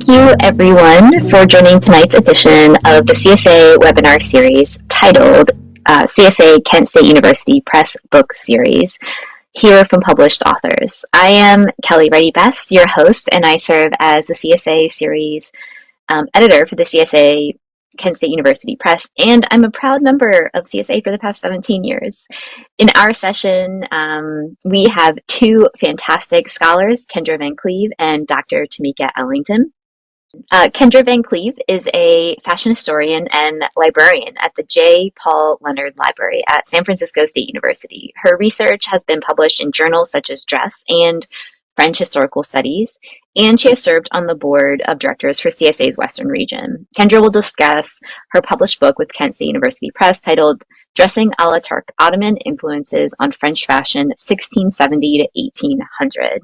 Thank you, everyone, for joining tonight's edition of the CSA webinar series titled CSA Kent State University Press Book Series, Hear from Published Authors. I am Kelly Reddy-Best, your host, and I serve as the CSA series editor for the CSA Kent State University Press, and I'm a proud member of CSA for the past 17 years. In our session, we have two fantastic scholars, Kendra Van Cleave and Dr. Tameka Ellington. Kendra Van Cleave is a fashion historian and librarian at the J. Paul Leonard Library at San Francisco State University. Her research has been published in journals such as Dress and French Historical Studies, and she has served on the board of directors for CSA's Western region. Kendra will discuss her published book with Kent State University Press titled Dressing a la Turque, Ottoman Influences on French Fashion 1670 to 1800.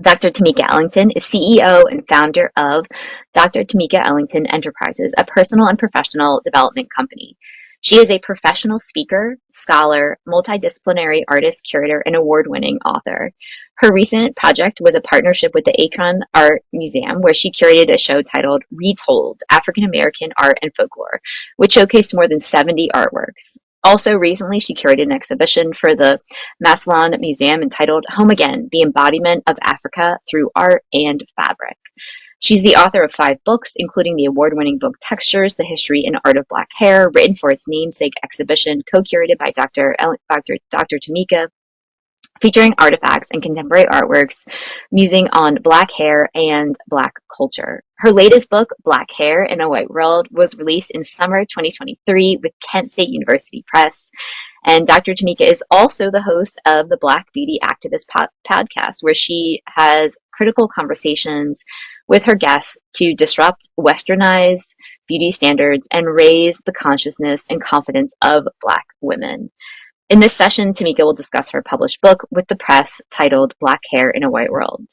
Dr. Tameka Ellington is CEO and founder of Dr. Tameka Ellington Enterprises, a personal and professional development company. She is a professional speaker, scholar, multidisciplinary artist, curator, and award-winning author. Her recent project was a partnership with the Akron Art Museum, where she curated a show titled Retold, African American Art and Folklore, which showcased more than 70 artworks. Also recently, she curated an exhibition for the Massillon Museum entitled Home Again, The Embodiment of Africa Through Art and Fabric. She's the author of 5 books, including the award-winning book Textures, The History and Art of Black Hair, written for its namesake exhibition, co-curated by Dr. Tameka, featuring artifacts and contemporary artworks musing on Black hair and Black culture. Her latest book, Black Hair in a White World, was released in summer 2023 with Kent State University Press. And Dr. Tameka is also the host of the Black Beauty Activist podcast, where she has critical conversations with her guests to disrupt westernized beauty standards and raise the consciousness and confidence of Black women. In this session, Tameka will discuss her published book with the press titled Black Hair in a White World.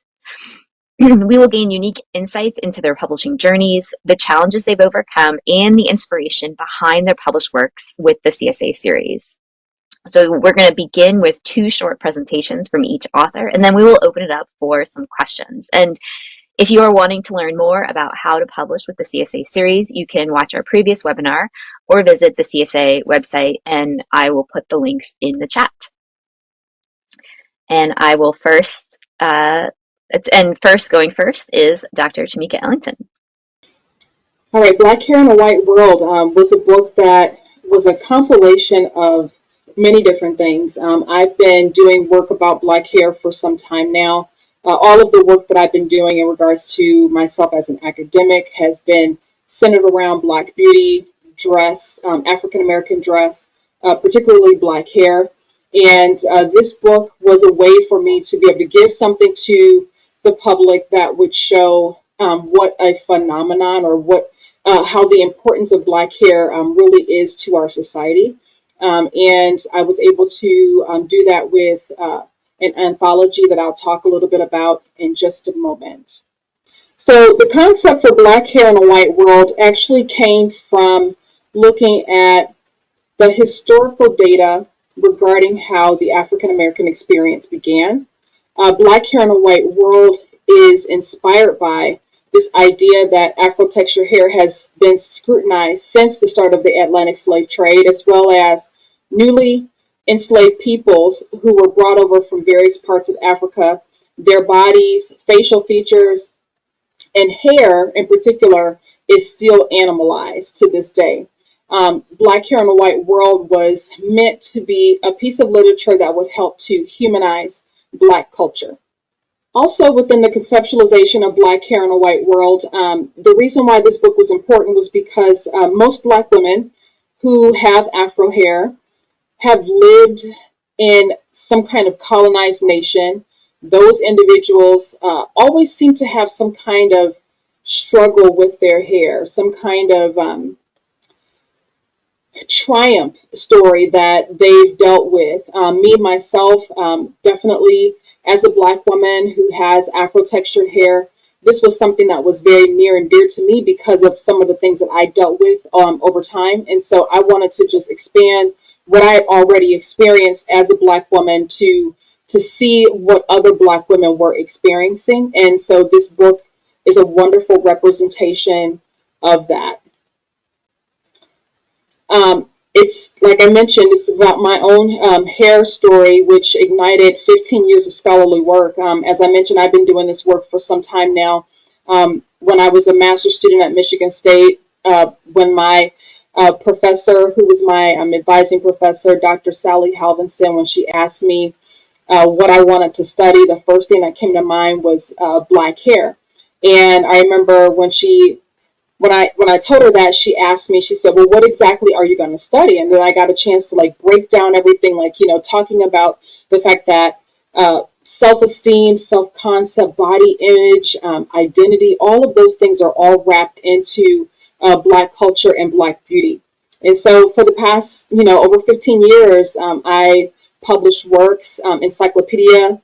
We will gain unique insights into their publishing journeys, the challenges they've overcome, and the inspiration behind their published works with the CSA series. So we're going to begin with 2 short presentations from each author, and then we will open it up for some questions. And if you are wanting to learn more about how to publish with the CSA series, you can watch our previous webinar or visit the CSA website, and I will put the links in the chat. And I will first is Dr. Tameka Ellington. All right, Black Hair in a White World was a book that was a compilation of many different things. I've been doing work about Black hair for some time now. All of the work that I've been doing in regards to myself as an academic has been centered around Black beauty, dress, African-American dress, particularly Black hair. And this book was a way for me to be able to give something to the public that would show what a phenomenon or how the importance of Black hair really is to our society. And I was able to do that with an anthology that I'll talk a little bit about in just a moment. So the concept for Black Hair in a White World actually came from looking at the historical data regarding how the African American experience began. Black Hair in a White World is inspired by this idea that Afro-textured hair has been scrutinized since the start of the Atlantic slave trade, as well as newly enslaved peoples who were brought over from various parts of Africa. Their bodies, facial features, and hair in particular is still animalized to this day. Black Hair in a White World was meant to be a piece of literature that would help to humanize Black culture. Also, within the conceptualization of Black Hair in a White World, the reason why this book was important was because most Black women who have Afro hair have lived in some kind of colonized nation. Those individuals always seem to have some kind of struggle with their hair, some kind of triumph story that they've dealt with. Me, myself, definitely as a Black woman who has Afro-textured hair, this was something that was very near and dear to me because of some of the things that I dealt with over time. And so I wanted to just expand what I had already experienced as a Black woman to see what other Black women were experiencing. And so this book is a wonderful representation of that. It's like I mentioned, it's about my own hair story, which ignited 15 years of scholarly work. As I mentioned, I've been doing this work for some time now. When I was a master's student at Michigan State, when my professor, who was my advising professor, Dr. Sally Halvinson, when she asked me what I wanted to study, the first thing that came to mind was black hair. And I remember when I told her that, she asked me, she said, well, what exactly are you going to study? And then I got a chance to like break down everything, like, talking about the fact that self-esteem, self-concept, body image, identity, all of those things are all wrapped into Black culture and Black beauty. And so for the past, over 15 years, I published works, encyclopedia,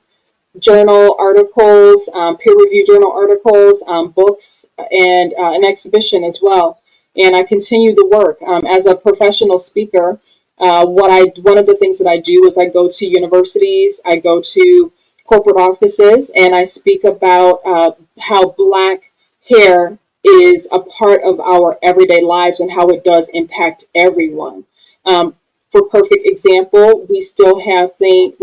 journal articles, peer-reviewed journal articles, books, and an exhibition as well. And I continue the work as a professional speaker. One of the things that I do is I go to universities, I go to corporate offices, and I speak about how Black hair is a part of our everyday lives and how it does impact everyone. For perfect example, we still have the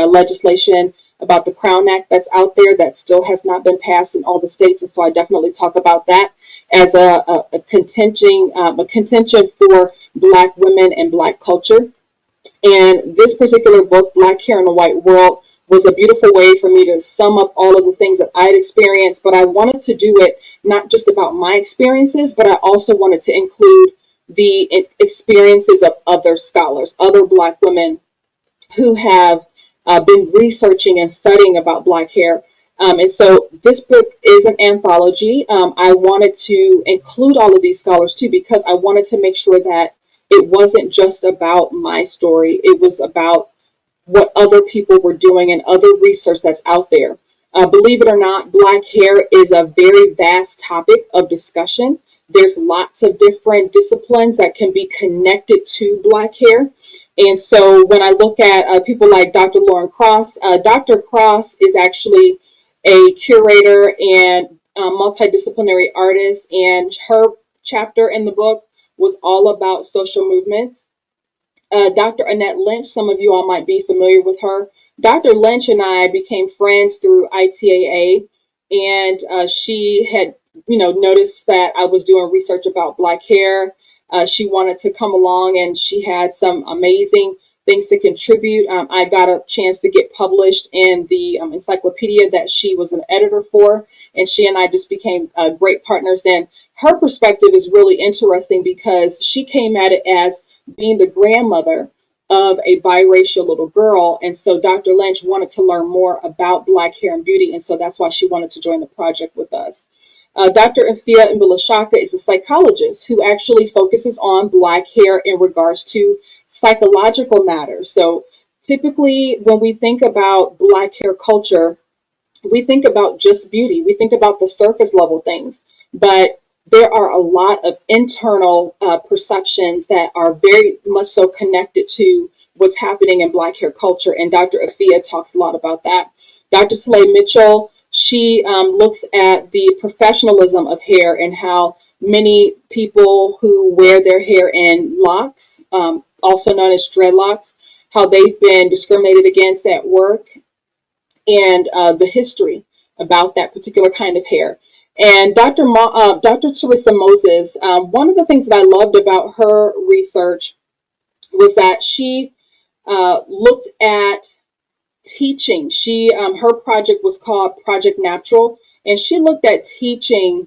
legislation about the Crown Act that's out there that still has not been passed in all the states, and so I definitely talk about that as a contention for Black women and Black culture. And this particular book, Black Hair in a White World, was a beautiful way for me to sum up all of the things that I'd experienced, but I wanted to do it not just about my experiences, but I also wanted to include the experiences of other scholars, other Black women who have been researching and studying about Black hair. And so this book is an anthology. I wanted to include all of these scholars too, because I wanted to make sure that it wasn't just about my story. It was about what other people were doing and other research that's out there. Believe it or not, Black hair is a very vast topic of discussion. There's lots of different disciplines that can be connected to Black hair. And so when I look at people like Dr. Lauren Cross, Dr. Cross is actually a curator and multidisciplinary artist, and her chapter in the book was all about social movements. Dr. Annette Lynch, some of you all might be familiar with her. Dr. Lynch and I became friends through ITAA, and she had, noticed that I was doing research about Black hair. She wanted to come along, and she had some amazing things to contribute. I got a chance to get published in the encyclopedia that she was an editor for, and she and I just became great partners. And her perspective is really interesting because she came at it as being the grandmother of a biracial little girl. And so Dr. Lynch wanted to learn more about Black hair and beauty, and so that's why she wanted to join the project with us. Dr. Afia Mbilashaka is a psychologist who actually focuses on Black hair in regards to psychological matters. So typically when we think about Black hair culture, we think about just beauty. We think about the surface level things, but there are a lot of internal perceptions that are very much so connected to what's happening in Black hair culture. And Dr. Afia talks a lot about that. Dr. Slay Mitchell, she looks at the professionalism of hair and how many people who wear their hair in locks, also known as dreadlocks, how they've been discriminated against at work, and the history about that particular kind of hair. And Dr. Teresa Moses, one of the things that I loved about her research was that she looked at teaching. Her project was called Project Natural, and she looked at teaching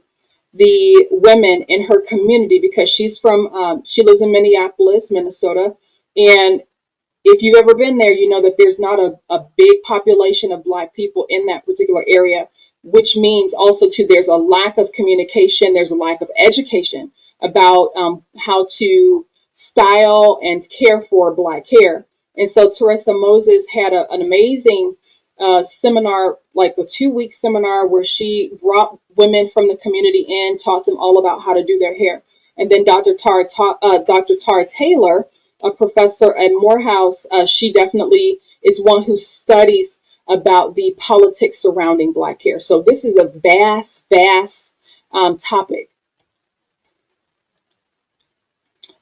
the women in her community because she lives in Minneapolis, Minnesota, and if you've ever been there, you know that there's not a big population of Black people in that particular area, which means also too there's a lack of communication, there's a lack of education about how to style and care for Black hair. And so Teresa Moses had an amazing seminar, like a 2-week seminar where she brought women from the community in, taught them all about how to do their hair. And then Dr. Tara Taylor, a professor at Morehouse, she definitely is one who studies about the politics surrounding Black hair. So this is a vast topic.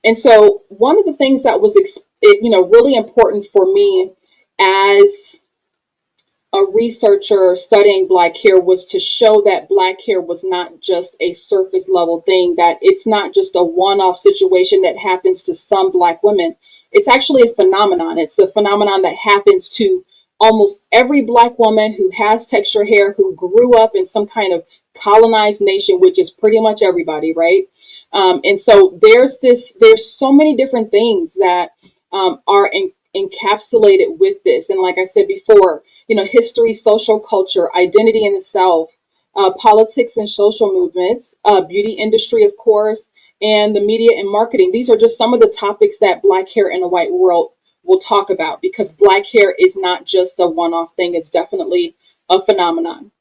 And so one of the things that was, really important for me as a researcher studying Black hair was to show that Black hair was not just a surface level thing, that it's not just a one-off situation that happens to some Black women. It's actually a phenomenon. It's a phenomenon that happens to almost every Black woman who has texture hair, who grew up in some kind of colonized nation, which is pretty much everybody, right? And so there's so many different things that are encapsulated with this. And like I said before, history, social culture, identity in the South, politics and social movements, beauty industry, of course, and the media and marketing. These are just some of the topics that Black hair in a white world will talk about, because Black hair is not just a one-off thing. It's definitely a phenomenon.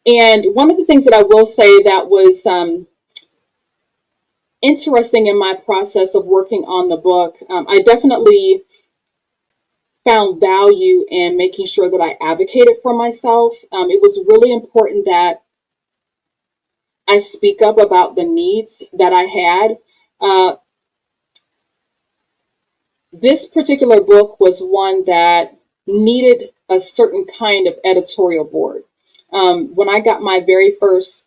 And one of the things that I will say that was interesting in my process of working on the book, I definitely found value in making sure that I advocated for myself. It was really important that I speak up about the needs that I had. This particular book was one that needed a certain kind of editorial board. When I got my very first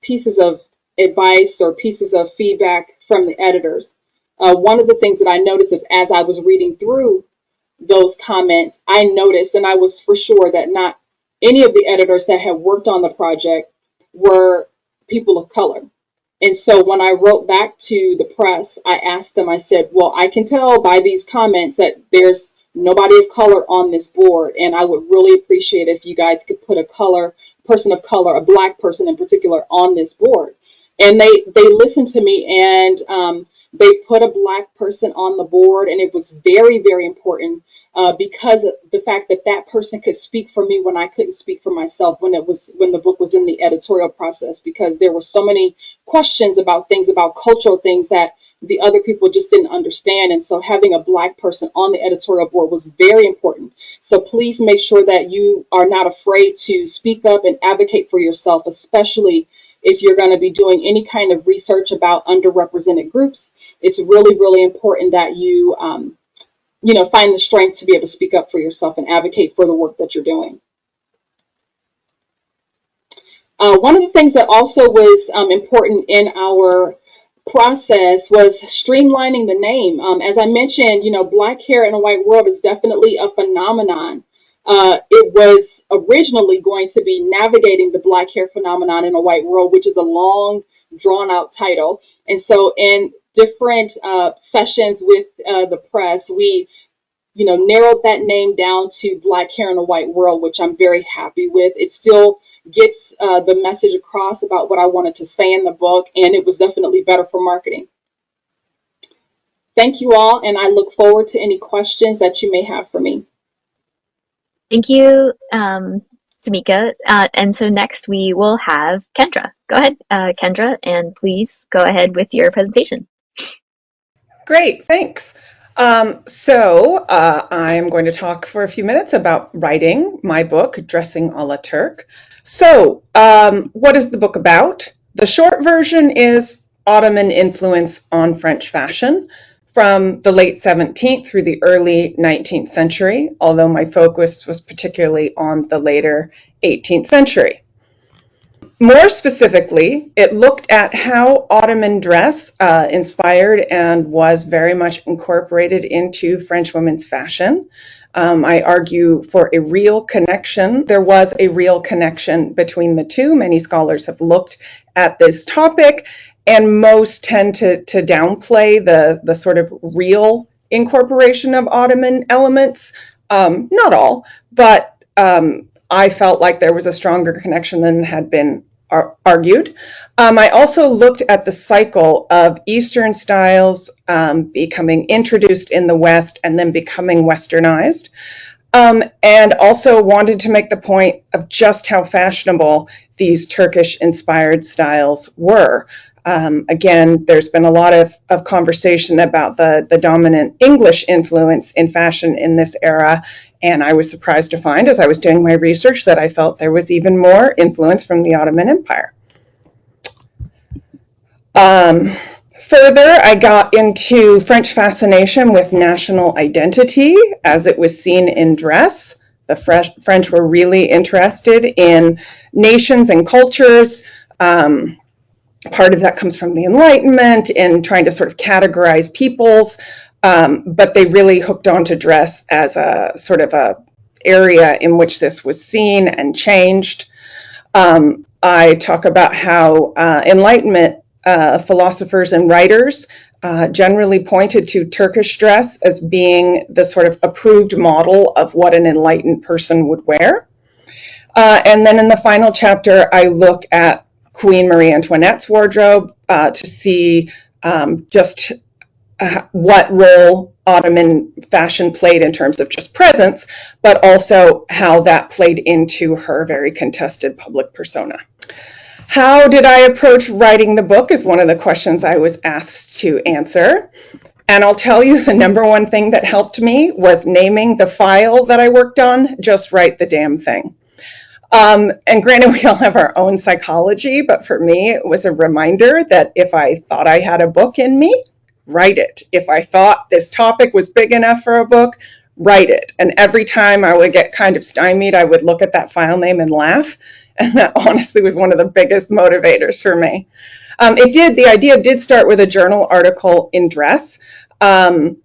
pieces of advice or pieces of feedback from the editors, one of the things that I noticed is as I was reading through those comments, I noticed, and I was for sure that not any of the editors that had worked on the project were people of color. And so when I wrote back to the press, I asked them, I said, well, I can tell by these comments that there's nobody of color on this board, and I would really appreciate if you guys could put a person of color, a Black person in particular, on this board. And they listened to me, and they put a Black person on the board, and it was very, very important because of the fact that that person could speak for me when I couldn't speak for myself when the book was in the editorial process, because there were so many questions about things, about cultural things that the other people just didn't understand. And so having a Black person on the editorial board was very important. So please make sure that you are not afraid to speak up and advocate for yourself, especially if you're going to be doing any kind of research about underrepresented groups. It's really, really important that you, find the strength to be able to speak up for yourself and advocate for the work that you're doing. One of the things that also was important in our process was streamlining the name. As I mentioned, Black hair in a white world is definitely a phenomenon. It was originally going to be navigating the Black hair phenomenon in a white world, which is a long, drawn out title. And so in different sessions with the press, we narrowed that name down to Black hair in a white world, which I'm very happy with. It still gets the message across about what I wanted to say in the book, and it was definitely better for marketing. Thank you all, and I look forward to any questions that you may have for me. Thank you, Tameka. And so next we will have Kendra. Go ahead, Kendra, and please go ahead with your presentation. Great, thanks. I'm going to talk for a few minutes about writing my book, Dressing a la Turque. So, what is the book about? The short version is Ottoman influence on French fashion from the late 17th through the early 19th century, although my focus was particularly on the later 18th century. More specifically, it looked at how Ottoman dress inspired and was very much incorporated into French women's fashion. I argue for a real connection. There was a real connection between the two. Many scholars have looked at this topic, and most tend to downplay the sort of real incorporation of Ottoman elements. Not all, but I felt like there was a stronger connection than had been argued. I also looked at the cycle of Eastern styles becoming introduced in the West and then becoming Westernized, and also wanted to make the point of just how fashionable these Turkish-inspired styles were. Again, there's been a lot of conversation about the dominant English influence in fashion in this era, and I was surprised to find, as I was doing my research, that I felt there was even more influence from the Ottoman Empire. Further, I got into French fascination with national identity as it was seen in dress. The French were really interested in nations and cultures. Part of that comes from the Enlightenment and trying to sort of categorize peoples, but they really hooked onto dress as a sort of a area in which this was seen and changed. I talk about how Enlightenment philosophers and writers generally pointed to Turkish dress as being the sort of approved model of what an enlightened person would wear. And then in the final chapter, I look at Queen Marie Antoinette's wardrobe to see just what role Ottoman fashion played in terms of just presence, but also how that played into her very contested public persona. How did I approach writing the book is one of the questions I was asked to answer. And I'll tell you, the number one thing that helped me was naming the file that I worked on, Just Write the Damn Thing. And granted, we all have our own psychology, but for me, it was a reminder that if I thought I had a book in me, write it. If I thought this topic was big enough for a book, write it. And every time I would get kind of stymied, I would look at that file name and laugh. And that honestly was one of the biggest motivators for me. The idea did start with a journal article in dress. But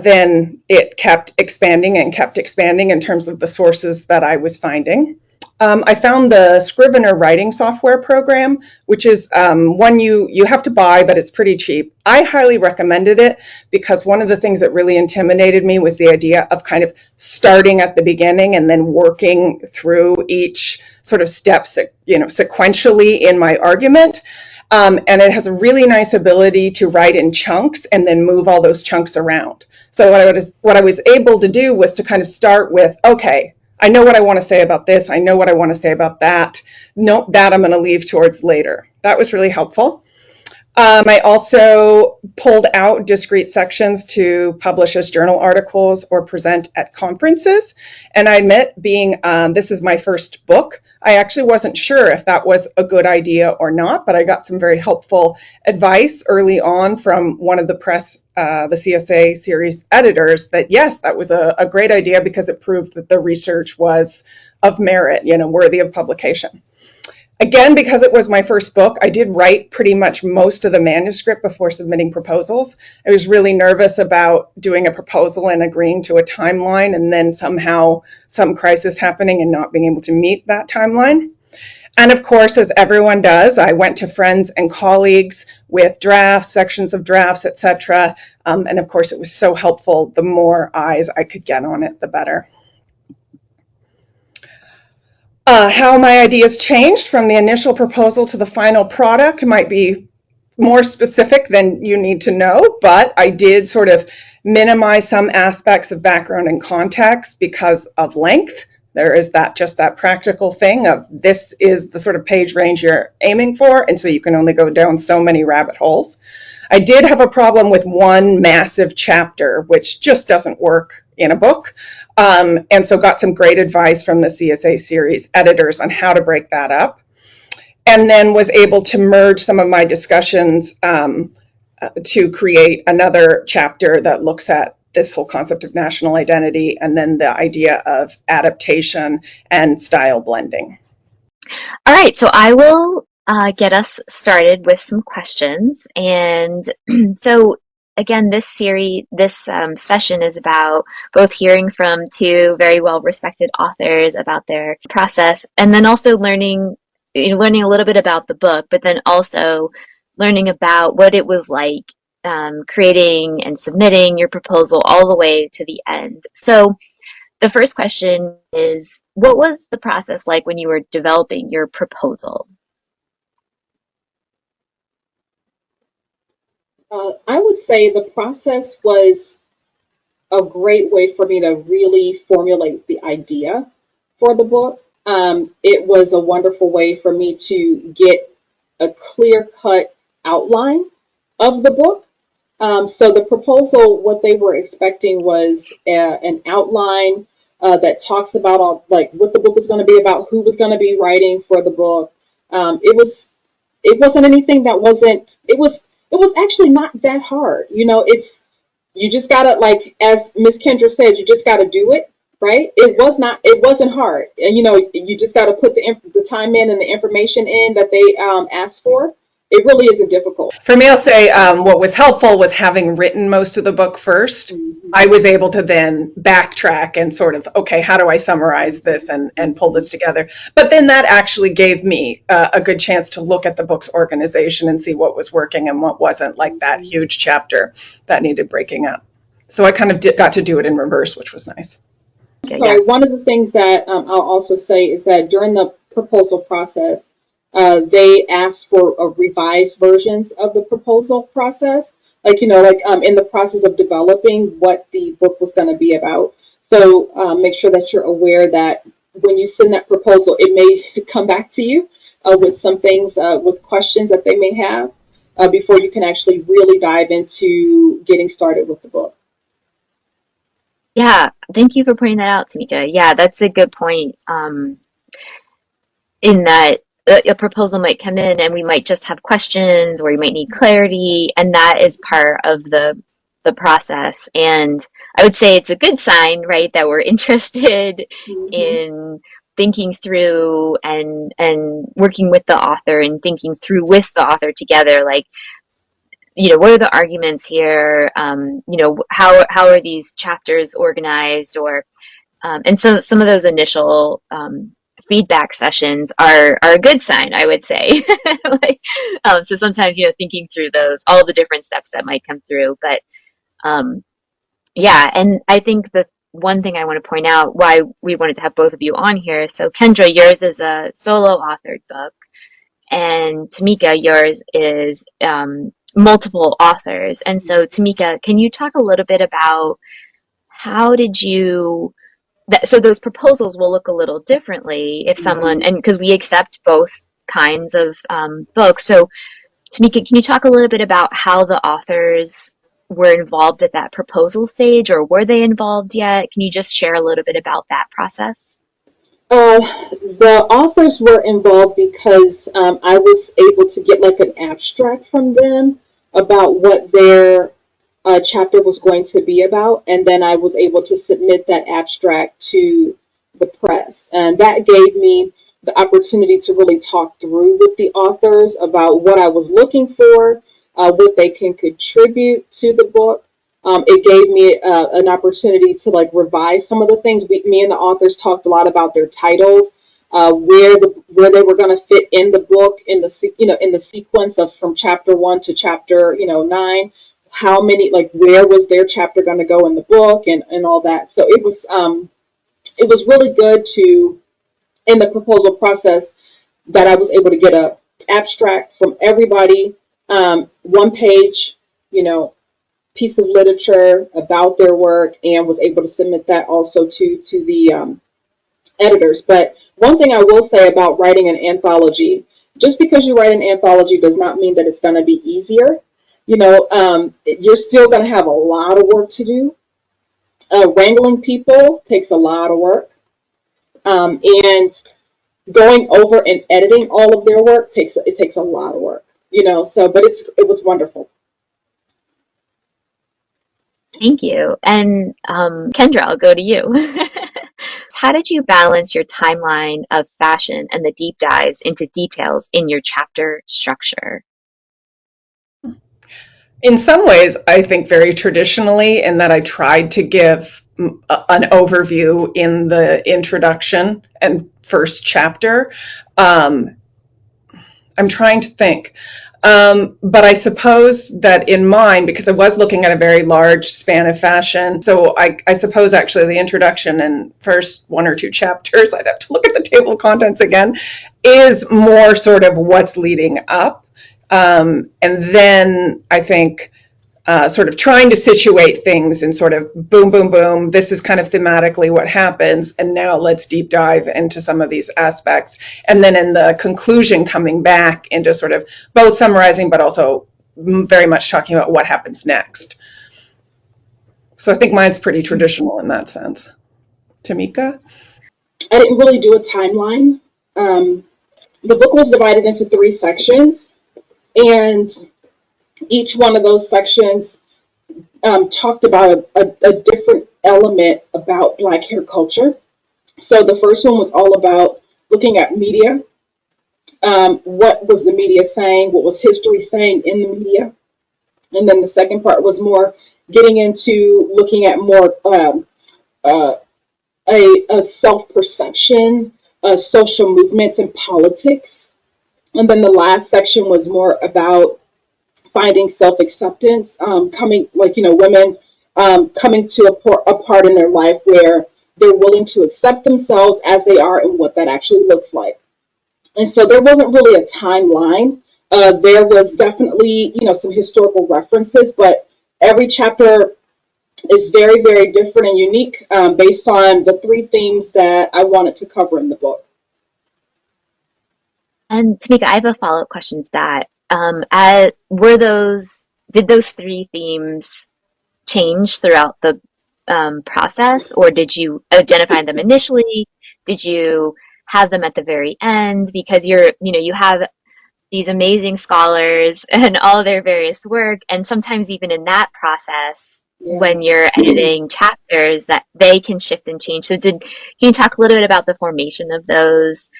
then it kept expanding in terms of the sources that I was finding. I found the Scrivener writing software program, which is one you have to buy, but it's pretty cheap. I highly recommended it because one of the things that really intimidated me was the idea of kind of starting at the beginning and then working through each sort of step, sequentially in my argument. And it has a really nice ability to write in chunks and then move all those chunks around. So what I was able to do was to kind of start with, okay, I know what I want to say about this. I know what I want to say about that. Nope, that I'm going to leave towards later. That was really helpful. I also pulled out discrete sections to publish as journal articles or present at conferences. And I admit, this is my first book, I actually wasn't sure if that was a good idea or not, but I got some very helpful advice early on from one of the CSA series editors that yes, that was a great idea because it proved that the research was of merit, worthy of publication. Again, because it was my first book, I did write pretty much most of the manuscript before submitting proposals. I was really nervous about doing a proposal and agreeing to a timeline and then somehow some crisis happening and not being able to meet that timeline. And of course, as everyone does, I went to friends and colleagues with drafts, sections of drafts, etc. And of course, it was so helpful. The more eyes I could get on it, the better. How my ideas changed from the initial proposal to the final product might be more specific than you need to know, but I did sort of minimize some aspects of background and context because of length. There is just that practical thing of this is the sort of page range you're aiming for, and so you can only go down so many rabbit holes. I did have a problem with one massive chapter, which just doesn't work in a book, and so got some great advice from the CSA series editors on how to break that up, and then was able to merge some of my discussions to create another chapter that looks at this whole concept of national identity and then the idea of adaptation and style blending. All right, so I will get us started with some questions. And so again, this session is about both hearing from two very well-respected authors about their process, and then also learning a little bit about the book, but then also learning about what it was like creating and submitting your proposal all the way to the end. So the first question is, what was the process like when you were developing your proposal? I would say the process was a great way for me to really formulate the idea for the book. It was a wonderful way for me to get a clear-cut outline of the book. So the proposal, what they were expecting was an outline that talks about all, like what the book was going to be about, who was going to be writing for the book. It wasn't anything that wasn't. It was actually not that hard. It's you just gotta, like as Miss Kendra said, you just gotta do it. Right? It wasn't hard, and you just got to put the time in and the information in that they asked for. It really isn't difficult. For me, I'll say what was helpful was having written most of the book first. Mm-hmm. I was able to then backtrack and sort of, okay, how do I summarize this and pull this together? But then that actually gave me a good chance to look at the book's organization and see what was working and what wasn't, like that huge chapter that needed breaking up. So I kind of got to do it in reverse, which was nice. So one of the things that I'll also say is that during the proposal process, they asked for revised versions of the proposal process, like in the process of developing what the book was going to be about. So make sure that you're aware that when you send that proposal, it may come back to you with some things, with questions that they may have before you can actually really dive into getting started with the book. Yeah, thank you for pointing that out, Tameka. Yeah, that's a good point. In that a proposal might come in and we might just have questions or we might need clarity, and that is part of the process. And I would say it's a good sign, right, that we're interested Mm-hmm. in thinking through and working with the author and thinking through with the author together, like, what are the arguments here? How are these chapters organized? Or and so some of those initial feedback sessions are a good sign, I would say. Like, so sometimes thinking through all the different steps that might come through, but yeah, and I think the one thing I want to point out why we wanted to have both of you on here. So Kendra, yours is a solo authored book, and Tameka, yours is multiple authors. And so, Tameka, can you talk a little bit about how did you, so those proposals will look a little differently if someone, and because we accept both kinds of books. So, Tameka, can you talk a little bit about how the authors were involved at that proposal stage, or were they involved yet? Can you just share a little bit about that process? The authors were involved because I was able to get like an abstract from them about what their chapter was going to be about, and then I was able to submit that abstract to the press, and that gave me the opportunity to really talk through with the authors about what I was looking for, what they can contribute to the book. It gave me an opportunity to like revise some of the things. Me and the authors talked a lot about their titles, where they were going to fit in the book, in the sequence of from chapter 1 to chapter 9. How many, like, where was their chapter going to go in the book, and all that. So it was really good to, in the proposal process, that I was able to get a abstract from everybody, one page, piece of literature about their work, and was able to submit that also to the editors. But one thing I will say about writing an anthology, just because you write an anthology does not mean that it's going to be easier. You're still going to have a lot of work to do. Wrangling people takes a lot of work. And going over and editing all of their work takes a lot of work. But it was wonderful. Thank you. And Kendra, I'll go to you. How did you balance your timeline of fashion and the deep dives into details in your chapter structure? In some ways, I think very traditionally, in that I tried to give an overview in the introduction and first chapter. I'm trying to think. But I suppose that in mine, because I was looking at a very large span of fashion, so I suppose actually the introduction and first 1 or 2 chapters, I'd have to look at the table of contents again, is more sort of what's leading up. And then I think sort of trying to situate things and sort of boom, boom, boom. This is kind of thematically what happens. And now let's deep dive into some of these aspects. And then in the conclusion, coming back into sort of both summarizing, but also very much talking about what happens next. So I think mine's pretty traditional in that sense. Tameka? I didn't really do a timeline. The book was divided into 3 sections, and each one of those sections talked about a different element about Black hair culture. So the first one was all about looking at media. What was the media saying? What was history saying in the media? And then the second part was more getting into looking at more a self-perception, social movements and politics. And then the last section was more about finding self-acceptance, coming, like, women coming to a part in their life where they're willing to accept themselves as they are and what that actually looks like. And so there wasn't really a timeline. There was definitely, some historical references, but every chapter is very, very different and unique based on the 3 themes that I wanted to cover in the book. And Tameka, I have a follow-up question to that. Did those 3 themes change throughout the process, or did you identify them initially? Did you have them at the very end? Because you have these amazing scholars and all their various work, and sometimes even in that process, Yeah. when you're editing chapters, that they can shift and change. So can you talk a little bit about the formation of those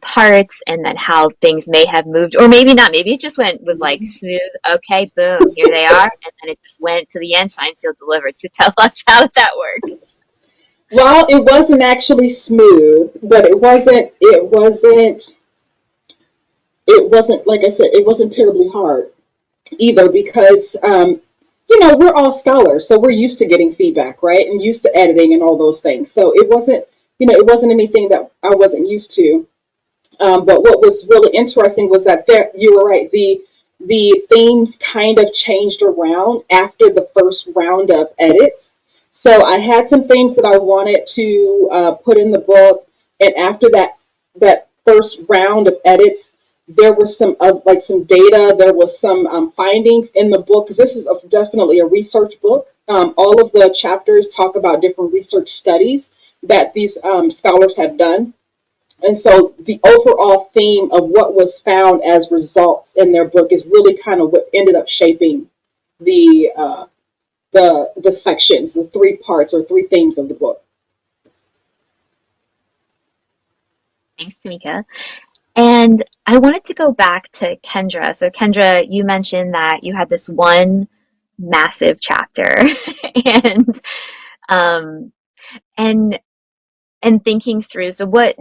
parts, and then how things may have moved, or maybe not? Maybe it just was like smooth. Okay, boom, here they are, and then it just went to the end, signed, sealed, delivered. So tell us how that worked. Well, it wasn't actually smooth, but it wasn't, like I said, it wasn't terribly hard either, because, we're all scholars, so we're used to getting feedback, right? And used to editing and all those things. So it wasn't anything that I wasn't used to. But what was really interesting was that you were right. The themes kind of changed around after the first round of edits. So I had some things that I wanted to put in the book, and after that first round of edits, there was some data. There was some findings in the book, because this is definitely a research book. All of the chapters talk about different research studies that these scholars have done. And so the overall theme of what was found as results in their book is really kind of what ended up shaping the sections, the 3 parts or 3 themes of the book. Thanks, Tameka. And I wanted to go back to Kendra. So Kendra, you mentioned that you had this one massive chapter, and um, and thinking through. So what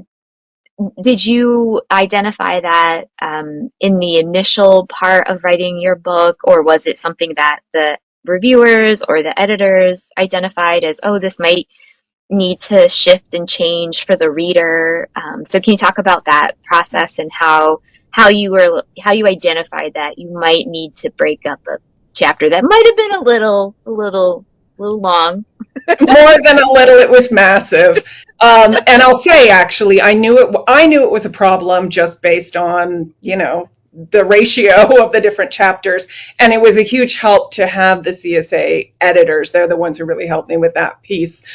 did you identify that in the initial part of writing your book, or was it something that the reviewers or the editors identified as, oh, this might need to shift and change for the reader? So can you talk about that process, and how you identified that you might need to break up a chapter that might have been a little long? More than a little, it was massive. And I'll say, actually, I knew it was a problem just based on, the ratio of the different chapters. And it was a huge help to have the CSA editors. They're the ones who really helped me with that piece.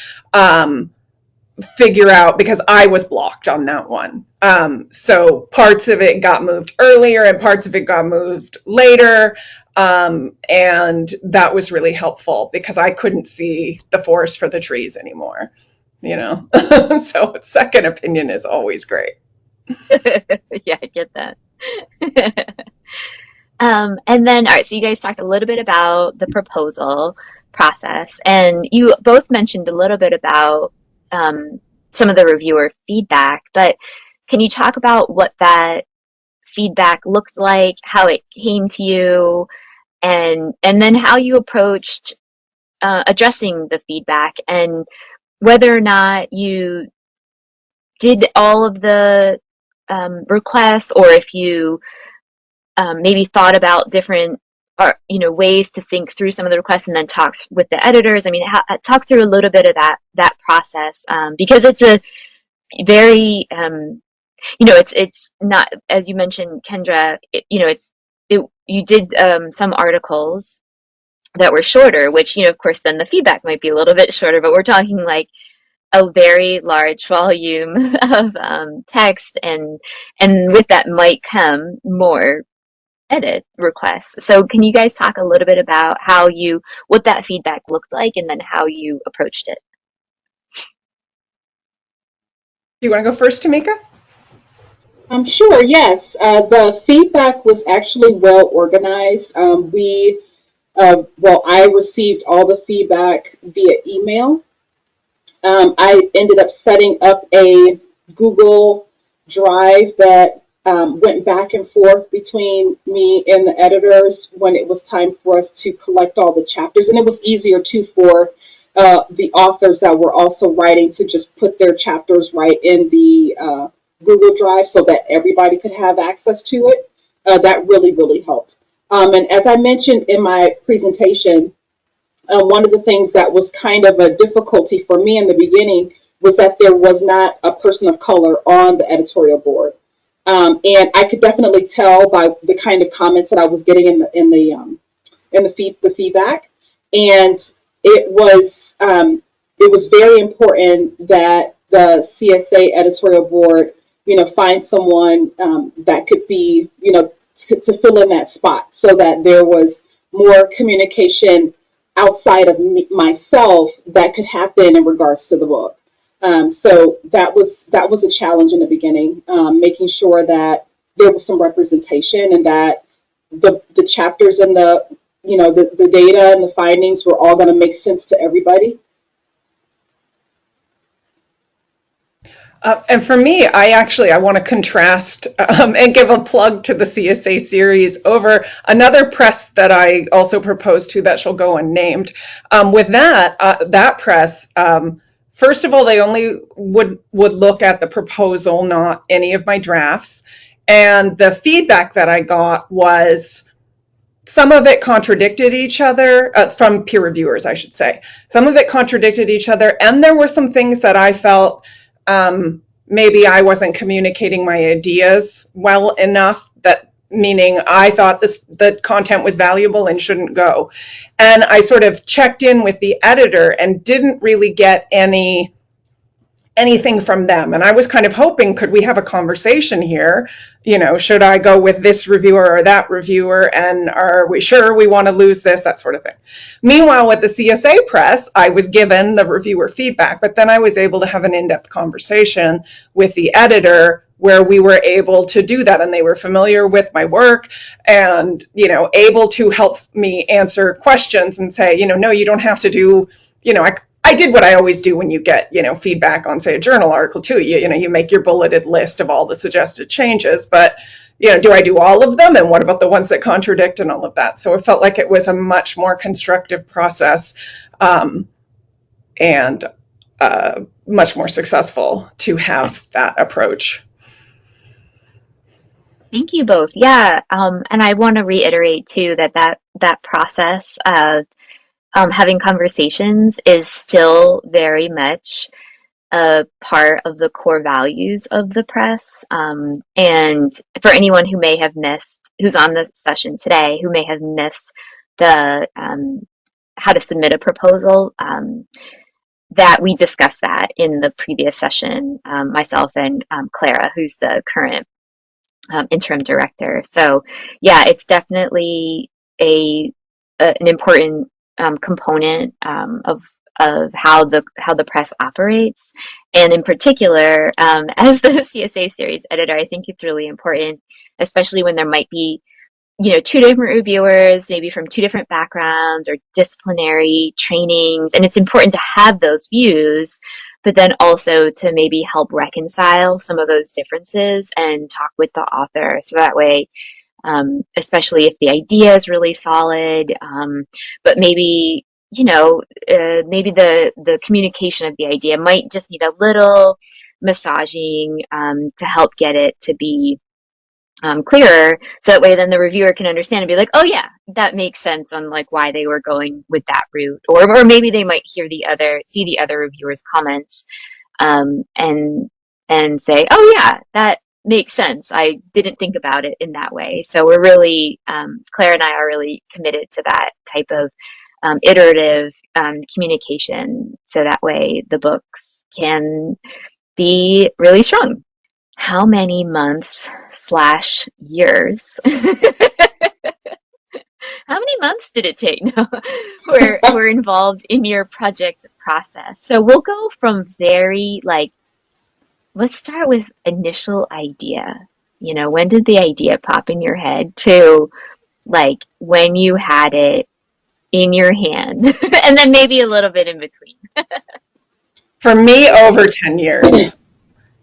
Figure out, because I was blocked on that one. So parts of it got moved earlier and parts of it got moved later. And that was really helpful, because I couldn't see the forest for the trees anymore, So second opinion is always great. Yeah, I get that. And then, all right, so you guys talked a little bit about the proposal process, and you both mentioned a little bit about some of the reviewer feedback, but can you talk about what that feedback looked like, how it came to you, and then how you approached addressing the feedback, and whether or not you did all of the requests, or if you maybe thought about different are, ways to think through some of the requests and then talk with the editors? I mean, talk through a little bit of that process, because it's a very, it's not, as you mentioned, Kendra, you did some articles that were shorter, which, of course, then the feedback might be a little bit shorter, but we're talking like a very large volume of text, and with that might come more edit requests. So can you guys talk a little bit about what that feedback looked like and then how you approached it? Do you want to go first, Tameka? Sure, yes. The feedback was actually well organized. I received all the feedback via email. I ended up setting up a Google Drive that went back and forth between me and the editors when it was time for us to collect all the chapters. And it was easier too for the authors that were also writing to just put their chapters right in the Google Drive so that everybody could have access to it. That really, really helped. And as I mentioned in my presentation, one of the things that was kind of a difficulty for me in the beginning was that there was not a person of color on the editorial board. And I could definitely tell by the kind of comments that I was getting in the feedback. And it was very important that the CSA editorial board, find someone that could be, to fill in that spot so that there was more communication outside of myself that could happen in regards to the book. So that was a challenge in the beginning, making sure that there was some representation and that the chapters and the data and the findings were all going to make sense to everybody. And for me, I want to contrast and give a plug to the CSA series over another press that I also proposed to that shall go unnamed. With that press, first of all, they only would look at the proposal, not any of my drafts. And the feedback that I got was some of it contradicted each other, from peer reviewers, I should say. Some of it contradicted each other, and there were some things that I felt maybe I wasn't communicating my ideas well enough, meaning I thought the content was valuable and shouldn't go. And I sort of checked in with the editor and didn't really get anything from them. And I was kind of hoping, could we have a conversation here? Should I go with this reviewer or that reviewer? And are we sure we want to lose this? That sort of thing. Meanwhile, with the CSA press, I was given the reviewer feedback, but then I was able to have an in-depth conversation with the editor where we were able to do that. And they were familiar with my work and, able to help me answer questions and say, no, you don't have to do, I did what I always do when you get, feedback on, say, a journal article too. You make your bulleted list of all the suggested changes, but, do I do all of them? And what about the ones that contradict and all of that? So it felt like it was a much more constructive process, and much more successful to have that approach. Thank you both. Yeah. And I want to reiterate too that process of having conversations is still very much a part of the core values of the press. And for anyone who may have missed, who's on the session today, who may have missed the how to submit a proposal, that we discussed that in the previous session, myself and Clara, who's the current interim director. So yeah, it's definitely an important component of how the press operates, and in particular, as the CSA series editor, I think it's really important, especially when there might be two different reviewers, maybe from two different backgrounds or disciplinary trainings, and it's important to have those views, but then also to maybe help reconcile some of those differences and talk with the author, so that way, especially if the idea is really solid, but maybe maybe the communication of the idea might just need a little massaging to help get it to be clearer, so that way then the reviewer can understand and be like, oh yeah, that makes sense on like why they were going with that route, or maybe they might see the other reviewers' comments, and say, oh yeah, that makes sense. I didn't think about it in that way. So we're really, Claire and I are really committed to that type of iterative communication, so that way the books can be really strong. How many months/years? How many months did it take? No, were involved in your project process? So we'll go from very like, let's start with initial idea. You know, when did the idea pop in your head to like when you had it in your hand, and then maybe a little bit in between. For me, over 10 years.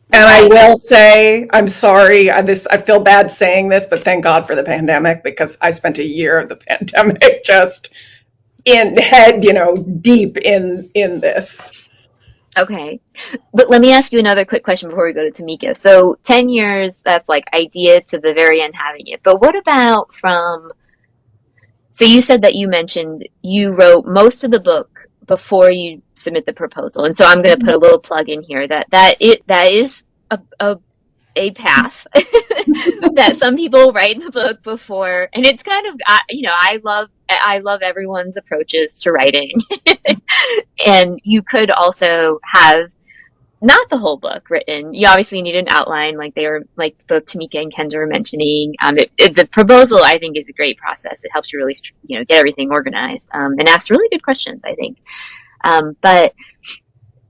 And I will say, I'm sorry, I feel bad saying this, but thank God for the pandemic, because I spent a year of the pandemic just deep in this. Okay. But let me ask you another quick question before we go to Tameka. So 10 years, that's like idea to the very end having it. But what about so you said that you mentioned you wrote most of the book before you submit the proposal. And so I'm going to put a little plug in here that is a path that some people write the book before, and it's kind of, I love everyone's approaches to writing. And you could also have not the whole book written. You obviously need an outline, like both Tameka and Kendra were mentioning. The proposal, I think, is a great process. It helps you really, get everything organized, and ask really good questions, I think. But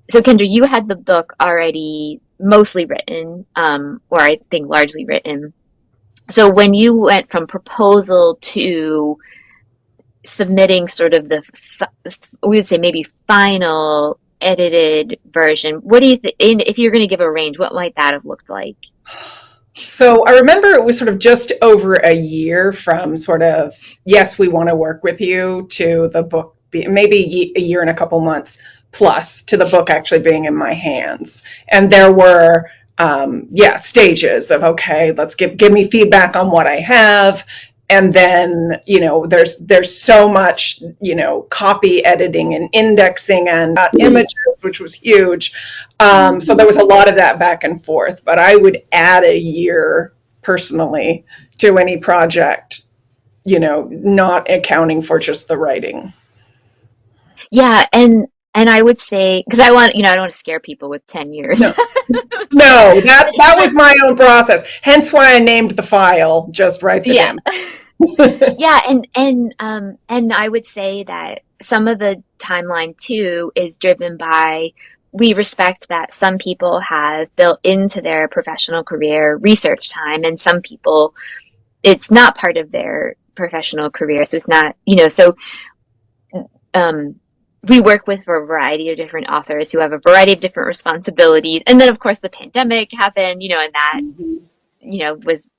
so Kendra, you had the book already mostly written, or I think largely written. So when you went from proposal to submitting sort of we would say maybe final edited version, what do you think, if you're going to give a range, what might that have looked like? So I remember it was sort of just over a year from sort of, yes, we want to work with you, to the book, maybe a year and a couple months plus, to the book actually being in my hands. And there were, stages of, okay, let's give me feedback on what I have. And then, there's so much, copy editing and indexing and images, which was huge. So there was a lot of that back and forth, but I would add a year personally to any project, not accounting for just the writing. Yeah, and I would say, because I don't want to scare people with 10 years. No, that was my own process. Hence why I named the file Just Write the Damn. Yeah, and I would say that some of the timeline too is driven by, we respect that some people have built into their professional career research time, and some people it's not part of their professional career, so it's not, we work with a variety of different authors who have a variety of different responsibilities. And then of course the pandemic happened, and that,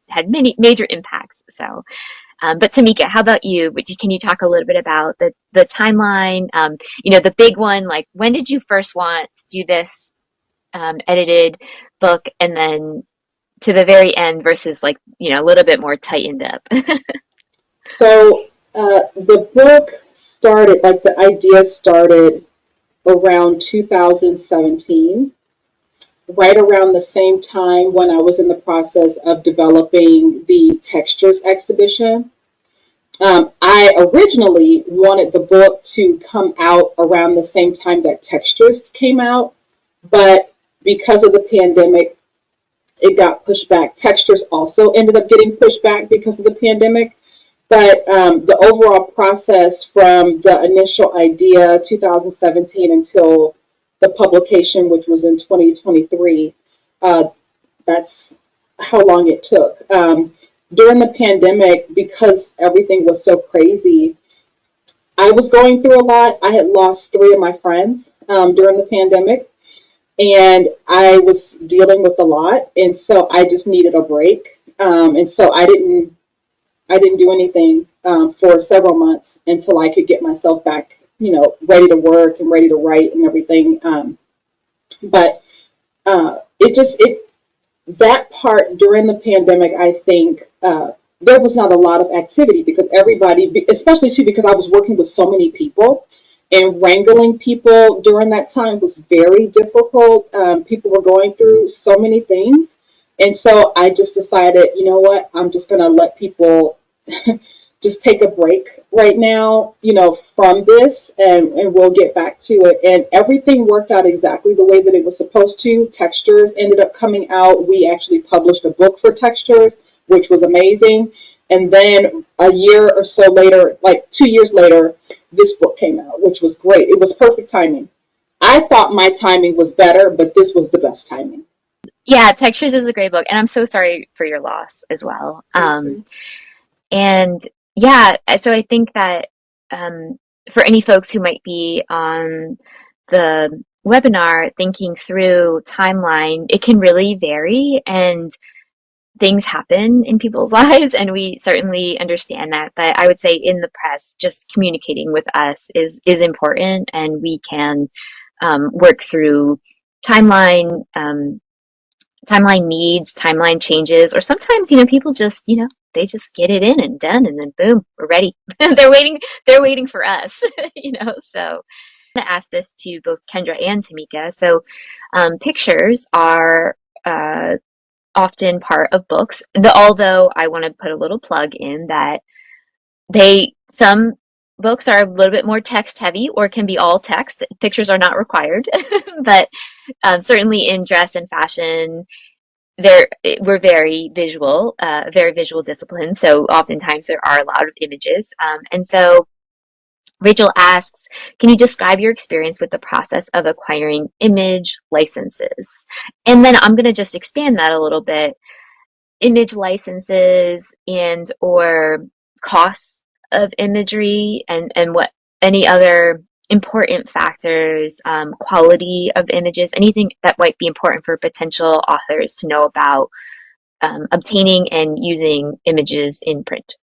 had many major impacts. So, but Tameka, how about you? Can you talk a little bit about the timeline? The big one, like when did you first want to do this edited book, and then to the very end versus a little bit more tightened up? So the book started, the idea started around 2017, right around the same time when I was in the process of developing the Textures exhibition. I originally wanted the book to come out around the same time that Textures came out, but because of the pandemic, it got pushed back. Textures also ended up getting pushed back because of the pandemic. But the overall process from the initial idea, 2017, until the publication, which was in 2023, that's how long it took. During the pandemic, because everything was so crazy, I was going through a lot. I had lost 3 of my friends during the pandemic, and I was dealing with a lot. And so I just needed a break. And so I didn't do anything for several months until I could get myself back, ready to work and ready to write and everything. But it that part during the pandemic, I think there was not a lot of activity because everybody, especially too, because I was working with so many people and wrangling people during that time was very difficult. People were going through so many things. And so I just decided, you know what, I'm just going to let people just take a break right now, from this, and we'll get back to it. And everything worked out exactly the way that it was supposed to. Textures ended up coming out. We actually published a book for Textures, which was amazing. And then a year or so later, like 2 years later, this book came out, which was great. It was perfect timing. I thought my timing was better, but this was the best timing. Yeah, Textures is a great book, and I'm so sorry for your loss as well. And yeah, so I think that for any folks who might be on the webinar thinking through timeline, it can really vary and things happen in people's lives, and we certainly understand that. But I would say in the press, just communicating with us is important, and we can work through timeline. Timeline needs, timeline changes, or sometimes, people just, they just get it in and done, and then boom, we're ready. They're waiting for us, so I'm gonna ask this to both Kendra and Tameka. So pictures are often part of books, although I want to put a little plug in that some books are a little bit more text heavy or can be all text. Pictures are not required, but certainly in dress and fashion, we're very visual discipline. So oftentimes there are a lot of images. And so Rachel asks, can you describe your experience with the process of acquiring image licenses? And then I'm going to just expand that a little bit. Image licenses and or costs of imagery and what any other important factors, quality of images, anything that might be important for potential authors to know about obtaining and using images in print.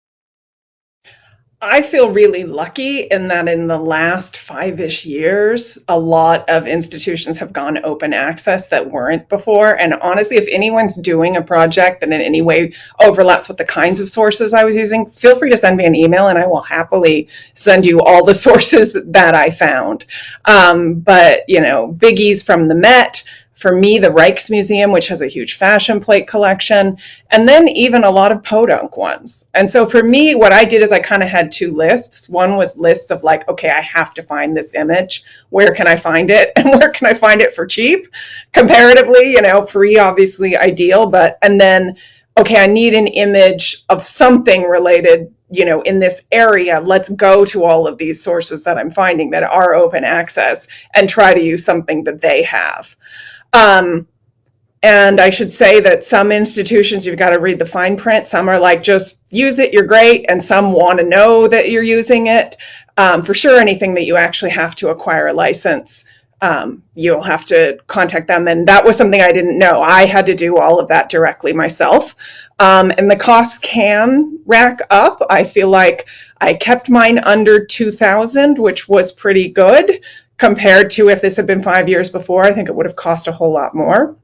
I feel really lucky in that in the last 5-ish years, a lot of institutions have gone open access that weren't before. And honestly, if anyone's doing a project that in any way overlaps with the kinds of sources I was using, feel free to send me an email and I will happily send you all the sources that I found. But, biggies from the Met, for me, the Rijksmuseum, which has a huge fashion plate collection, and then even a lot of podunk ones. And so for me, what I did is I kind of had two lists. One was lists of like, okay, I have to find this image. Where can I find it? And where can I find it for cheap? Comparatively, free, obviously ideal, and then, okay, I need an image of something related, in this area. Let's go to all of these sources that I'm finding that are open access and try to use something that they have. And I should say that some institutions, you've got to read the fine print. Some are like, just use it, you're great. And some want to know that you're using it. For sure, anything that you actually have to acquire a license, you'll have to contact them. And that was something I didn't know. I had to do all of that directly myself. And the costs can rack up. I feel like I kept mine under 2,000, which was pretty good. Compared to if this had been 5 years before, I think it would have cost a whole lot more.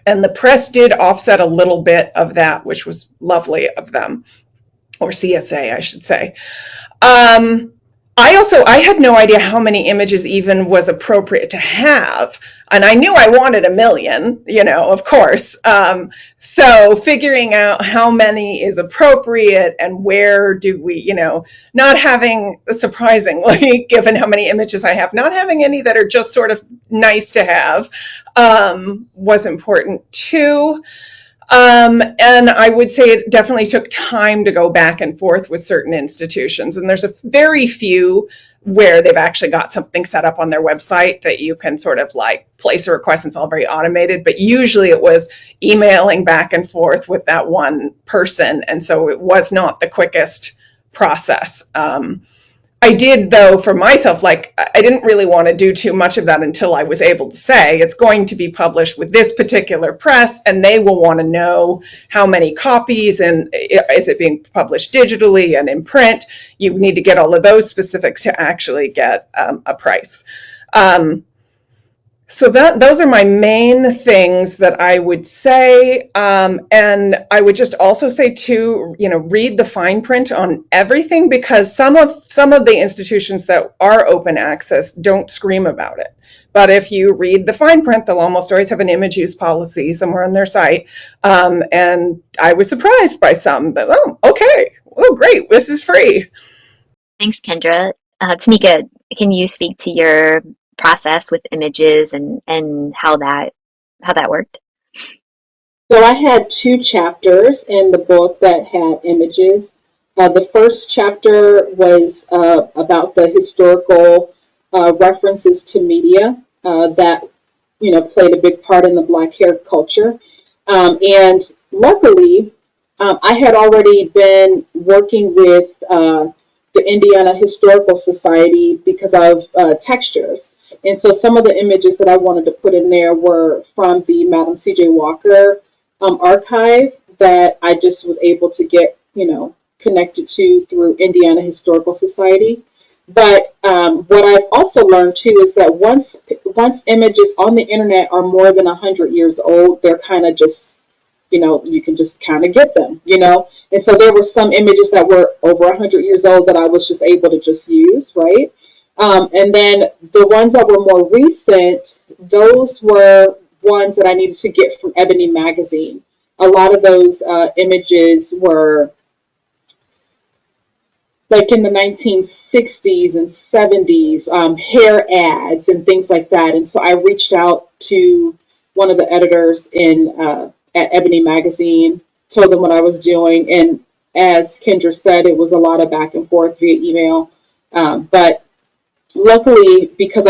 And the press did offset a little bit of that, which was lovely of them, or CSA, I should say. I had no idea how many images even was appropriate to have. And I knew I wanted 1 million, of course. So figuring out how many is appropriate and where do we, not having, surprisingly, given how many images I have, not having any that are just sort of nice to have was important too. And I would say it definitely took time to go back and forth with certain institutions. And there's a very few where they've actually got something set up on their website that you can sort of like place a request and it's all very automated. But usually it was emailing back and forth with that one person. And so it was not the quickest process. I did, though, for myself, like, I didn't really want to do too much of that until I was able to say it's going to be published with this particular press, and they will want to know how many copies and is it being published digitally and in print. You need to get all of those specifics to actually get a price. So those are my main things that I would say, and I would just also say too, read the fine print on everything, because some of the institutions that are open access don't scream about it. But if you read the fine print, they'll almost always have an image use policy somewhere on their site. And I was surprised by some, but oh, okay, oh great, this is free. Thanks, Kendra. Tameka, can you speak to your process with images and how that worked? So I had two chapters in the book that had images. The first chapter was about the historical references to media that played a big part in the Black hair culture. And luckily, I had already been working with the Indiana Historical Society because of textures. And so some of the images that I wanted to put in there were from the Madam C.J. Walker archive that I just was able to get, connected to through Indiana Historical Society. But what I've also learned too is that once images on the internet are more than 100 years old, they're kind of just, you can just kind of get them. And so there were some images that were over 100 years old that I was just able to just use, right? And then the ones that were more recent, those were ones that I needed to get from Ebony magazine. A lot of those images were like in the 1960s and 70s, hair ads and things like that. And so I reached out to one of the editors at Ebony Magazine, told them what I was doing. And as Kendra said, it was a lot of back and forth via email. But luckily, because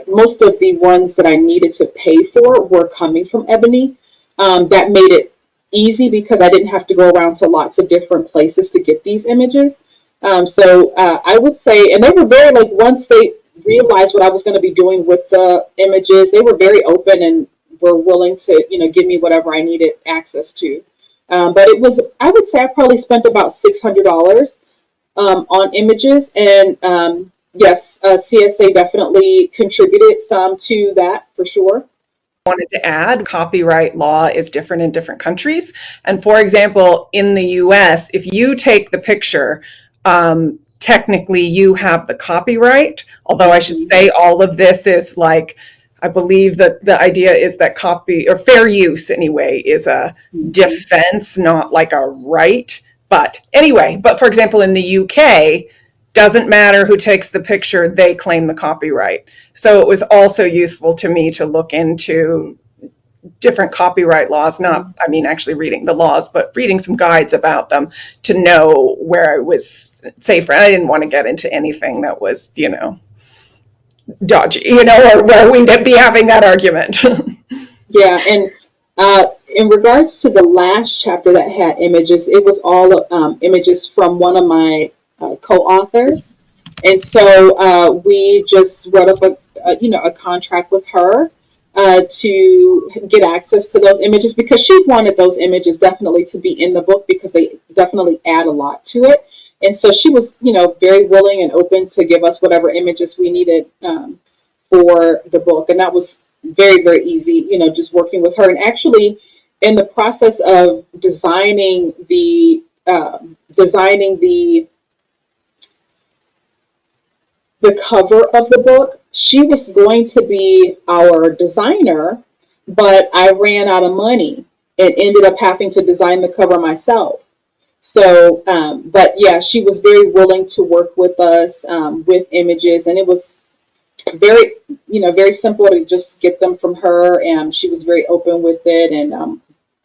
most of the ones that I needed to pay for were coming from Ebony. That made it easy because I didn't have to go around to lots of different places to get these images. So I would say, and they were very, like, once they realized what I was going to be doing with the images, they were very open and were willing to, give me whatever I needed access to. But I would say I probably spent about $600 on images. And yes, CSA definitely contributed some to that for sure. Wanted to add, copyright law is different in different countries. And for example, in the US, if you take the picture, technically you have the copyright. Although I should say all of this is like, I believe that the idea is that copy or fair use anyway is a defense, not like a right. But anyway, but for example, in the UK, doesn't matter who takes the picture, they claim the copyright. So it was also useful to me to look into different copyright laws, not, I mean, actually reading the laws, but reading some guides about them to know where I was safer. And I didn't want to get into anything that was, dodgy, or where we'd be having that argument. Yeah, and in regards to the last chapter that had images, it was all images from one of my co-authors, and so we just wrote up a contract with her to get access to those images because she wanted those images definitely to be in the book because they definitely add a lot to it. And so she was, very willing and open to give us whatever images we needed for the book. And that was very, very easy, just working with her. And actually, in the process of designing the cover of the book, she was going to be our designer, but I ran out of money and ended up having to design the cover myself. So, but yeah, she was very willing to work with us with images, and it was very, very simple to just get them from her, and she was very open with it. And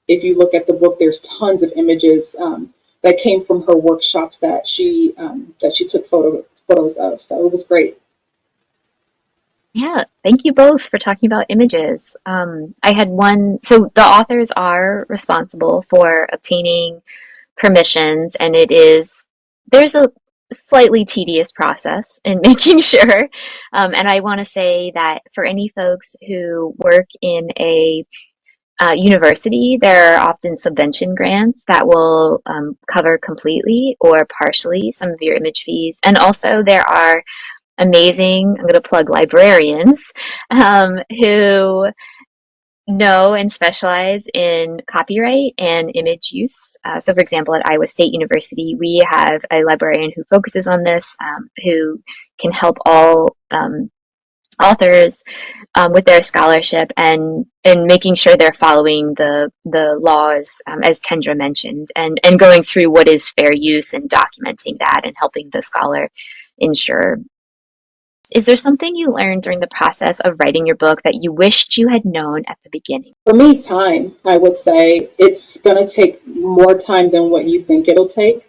if you look at the book, there's tons of images that came from her workshops that she took photos of. So it was great. Yeah, thank you both for talking about images. I had one, so the authors are responsible for obtaining permissions, and there's a slightly tedious process in making sure. And I want to say that for any folks who work in a university, there are often subvention grants that will cover completely or partially some of your image fees. And also there are amazing, I'm going to plug librarians, who know and specialize in copyright and image use. So, for example, at Iowa State University, we have a librarian who focuses on this, who can help all authors with their scholarship and making sure they're following the laws, as Kendra mentioned, and going through what is fair use and documenting that and helping the scholar ensure. Is there something you learned during the process of writing your book that you wished you had known at the beginning? For me, time, I would say it's going to take more time than what you think it'll take.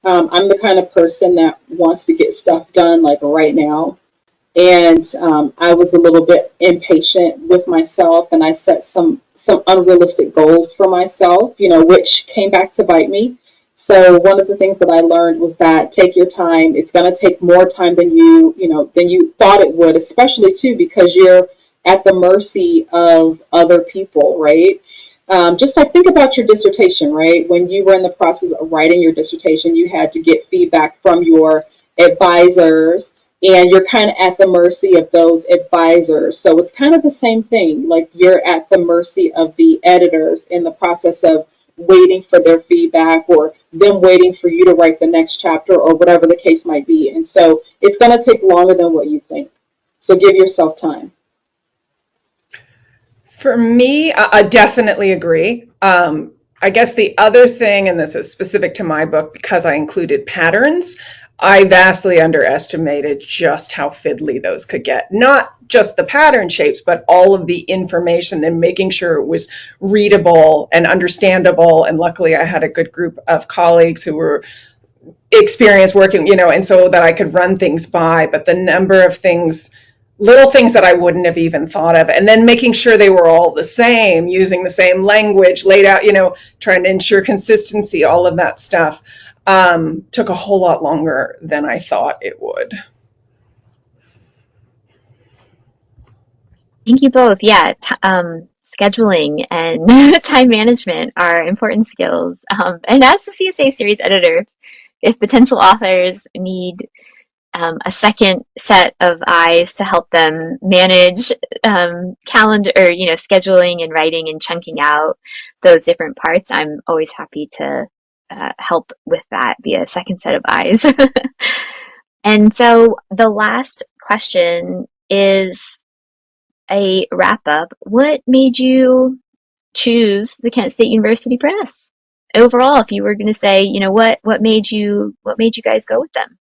I'm the kind of person that wants to get stuff done like right now. And I was a little bit impatient with myself, and I set some unrealistic goals for myself, which came back to bite me. So one of the things that I learned was that take your time. It's going to take more time than you thought it would, especially too because you're at the mercy of other people, right? Just like think about your dissertation, right? When you were in the process of writing your dissertation, you had to get feedback from your advisors, and you're kind of at the mercy of those advisors. So it's kind of the same thing. Like you're at the mercy of the editors in the process of waiting for their feedback or them waiting for you to write the next chapter or whatever the case might be. And so it's going to take longer than what you think. So give yourself time. For me, I definitely agree. I guess the other thing, and this is specific to my book because I included patterns, I vastly underestimated just how fiddly those could get. Not just the pattern shapes, but all of the information and making sure it was readable and understandable. And luckily I had a good group of colleagues who were experienced working, and so that I could run things by. But the number of things, little things that I wouldn't have even thought of, and then making sure they were all the same, using the same language, laid out, trying to ensure consistency, all of that stuff. Took a whole lot longer than I thought it would. Thank you both. Yeah, scheduling and time management are important skills. And as the CSA series editor, if potential authors need a second set of eyes to help them manage calendar or scheduling and writing and chunking out those different parts, I'm always happy to help with that, be a second set of eyes. And so the last question is a wrap up. What made you choose the Kent State University Press? Overall, if you were going to say, what made you guys go with them?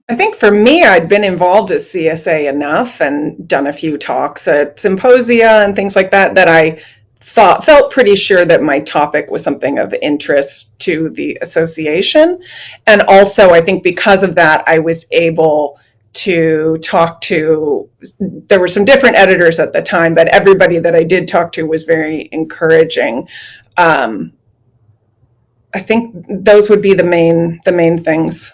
I think for me, I'd been involved at CSA enough and done a few talks at symposia and things like that, that I felt pretty sure that my topic was something of interest to the association. And also, I think because of that, I was able to talk to, there were some different editors at the time, but everybody that I did talk to was very encouraging. I think those would be the main things.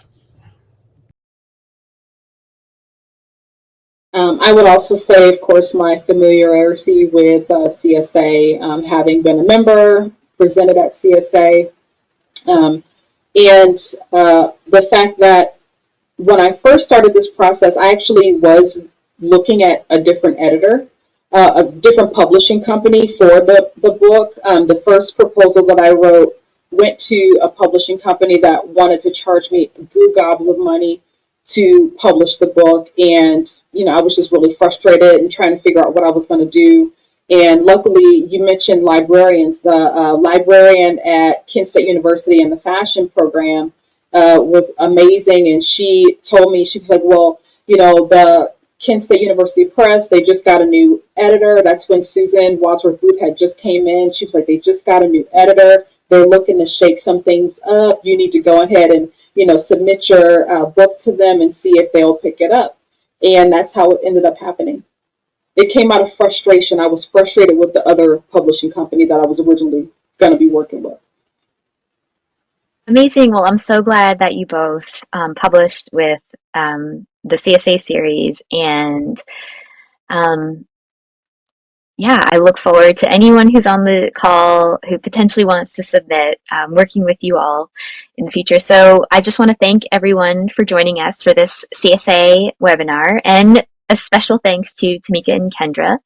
I would also say, of course, my familiarity with CSA, having been a member, presented at CSA, and the fact that when I first started this process, I actually was looking at a different editor, a different publishing company for the book. The first proposal that I wrote went to a publishing company that wanted to charge me a goo gobble of money to publish the book. And, I was just really frustrated and trying to figure out what I was going to do. And luckily, you mentioned librarians. The librarian at Kent State University in the fashion program was amazing. And she told me, she was like, well, the Kent State University Press, they just got a new editor. That's when Susan Wadsworth Booth had just came in. She was like, they just got a new editor. They're looking to shake some things up. You need to go ahead and submit your book to them and see if they'll pick it up. And that's how it ended up happening. It came out of frustration. I was frustrated with the other publishing company that I was originally going to be working with. Amazing. Well, I'm so glad that you both published with the CSA series, and yeah, I look forward to anyone who's on the call who potentially wants to submit, working with you all in the future. So I just want to thank everyone for joining us for this CSA webinar, and a special thanks to Tameka and Kendra.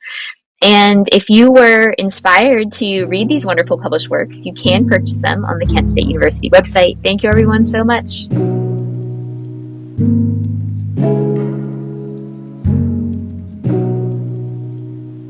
And if you were inspired to read these wonderful published works, you can purchase them on the Kent State University website. Thank you, everyone, so much.